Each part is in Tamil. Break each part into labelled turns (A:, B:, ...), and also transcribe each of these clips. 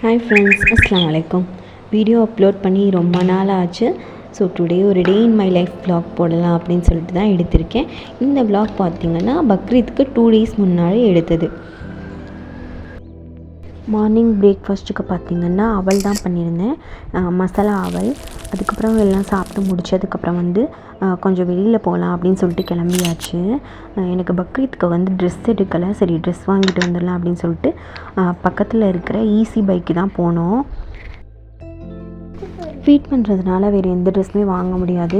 A: ஹாய் ஃப்ரெண்ட்ஸ், அஸ்ஸலாமு அலைக்கும். வீடியோ அப்லோட் பண்ணி ரொம்ப நாள் ஆச்சு. ஸோ டுடே ஒரு டே இன் மை லைஃப் vlog போடலாம் அப்படின்னு சொல்லிட்டு தான் எடுத்திருக்கேன். இந்த vlog பார்த்திங்கன்னா பக்ரீத்துக்கு 2 days முன்னாடி எடுத்தது. மார்னிங் பிரேக்ஃபாஸ்ட்டுக்கு பார்த்திங்கன்னா அவல் தான் பண்ணியிருந்தேன், மசாலா அவல். அதுக்கப்புறம் எல்லாம் சாப்பிட்டு முடிச்சதுக்கப்புறம் கொஞ்சம் வெளியில் போகலாம் அப்படின்னு சொல்லிட்டு கிளம்பியாச்சு. எனக்கு பக்ரீத்துக்கு ட்ரெஸ் எடுக்கலை. சரி, ட்ரெஸ் வாங்கிட்டு வந்துடலாம் அப்படின்னு சொல்லிட்டு பக்கத்தில் இருக்கிற ஈஸி பைக்கு தான் போனோம். ஃபீட் பண்ணுறதுனால வேறு எந்த ட்ரெஸ்ஸுமே வாங்க முடியாது.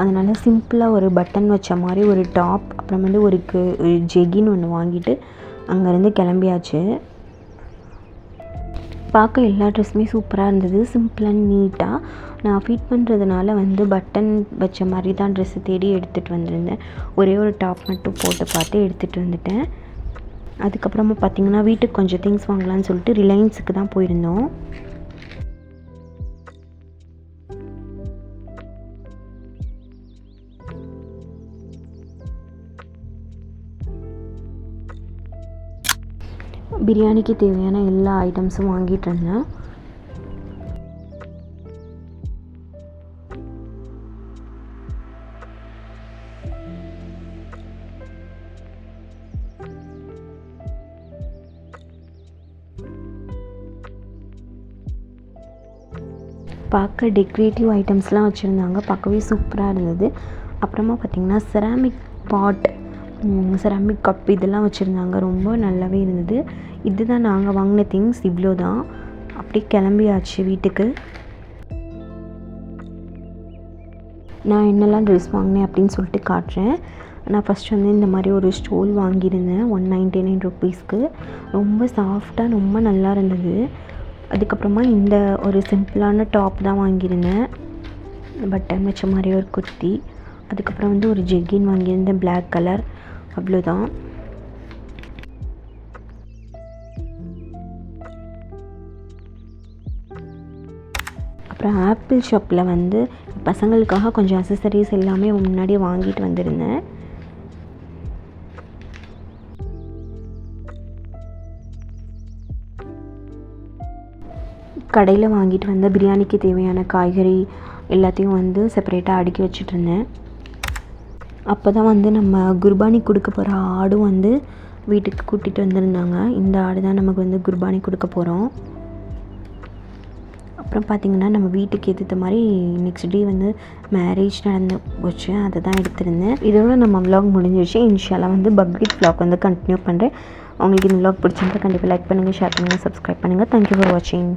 A: அதனால் சிம்பிளாக ஒரு பட்டன் வச்ச மாதிரி ஒரு டாப், அப்புறம் ஒரு ஜெகின் ஒன்று வாங்கிட்டு அங்கேருந்து கிளம்பியாச்சு. பார்க்க எல்லா ட்ரெஸ்ஸுமே சூப்பராக இருந்தது, சிம்பிள் அண்ட் நீட்டாக. நான் ஃபீட் பண்ணுறதுனால பட்டன் வச்ச மாதிரி தான் ட்ரெஸ்ஸு தேடி எடுத்துகிட்டு வந்திருந்தேன். ஒரே ஒரு டாப் மட்டும் போட்டு பார்த்து எடுத்துகிட்டு வந்துட்டேன். அதுக்கப்புறமா பார்த்திங்கன்னா வீட்டுக்கு கொஞ்சம் திங்ஸ் வாங்கலான்னு சொல்லிட்டு ரிலையன்ஸுக்கு தான் போயிருந்தோம். பிரியாணிக்கு தேவையான எல்லா ஐட்டம்ஸும் வாங்கிட்டு இருந்தேன். பார்க்க டெக்கரேட்டிவ் ஐட்டம்ஸ்லாம் வச்சுருந்தாங்க, பார்க்கவே சூப்பராக இருந்தது. அப்புறமா பார்த்திங்கன்னா செராமிக் பாட், செராமிக் கப் இதெல்லாம் வச்சுருந்தாங்க, ரொம்ப நல்லாவே இருந்தது. இதுதான் நாங்கள் வாங்கின திங்ஸ், இவ்வளோ தான். அப்படியே கிளம்பியாச்சு வீட்டுக்கு. நான் என்னெல்லாம் ட்ரெஸ் வாங்கினேன் அப்படின்னு சொல்லிட்டு காட்டுறேன். நான் ஃபஸ்ட்டு இந்த மாதிரி ஒரு ஸ்டோல் வாங்கியிருந்தேன் 199 ருப்பீஸ்க்கு. ரொம்ப சாஃப்டாக ரொம்ப நல்லா இருந்தது. அதுக்கப்புறமா இந்த ஒரு சிம்பிளான டாப் தான் வாங்கியிருந்தேன், பட்டன் வச்ச மாதிரி ஒரு குர்த்தி. அதுக்கப்புறம் ஒரு ஜெக்கின் வாங்கியிருந்தேன், பிளாக் கலர். அவ்வளோதான். அப்புறம் ஆப்பிள் ஷாப்பில் பசங்களுக்காக கொஞ்சம் அக்சசரிஸ் எல்லாமே முன்னாடியே வாங்கிட்டு வந்திருந்தேன். கடையில் வாங்கிட்டு வந்த பிரியாணிக்கு தேவையான காய்கறி எல்லாத்தையும் செப்பரேட்டாக அடுக்கி வச்சுட்ருந்தேன். அப்போ தான் நம்ம குர்பானி கொடுக்க போகிற ஆடும் வீட்டுக்கு கூட்டிகிட்டு வந்திருந்தாங்க. இந்த ஆடு தான் நமக்கு குர்பானி கொடுக்க போகிறோம். அப்புறம் பார்த்திங்கன்னா நம்ம வீட்டுக்கு எதிர்த்த மாதிரி நெக்ஸ்ட் டே மேரேஜ் நடந்து போச்சு, அதை தான் எடுத்திருந்தேன். இதோட நம்ம vlog முடிஞ்சிடுச்சு. இன்ஷால்லா பக்ரீத் vlog கண்டினியூ பண்ணுறேன். உங்களுக்கு இந்த vlog பிடிச்சிருந்தா கண்டிப்பாக லைக் பண்ணுங்கள், ஷேர் பண்ணுங்கள், சப்ஸ்கிரைப் பண்ணுங்கள். தேங்க்யூ ஃபார் வாட்சிங்.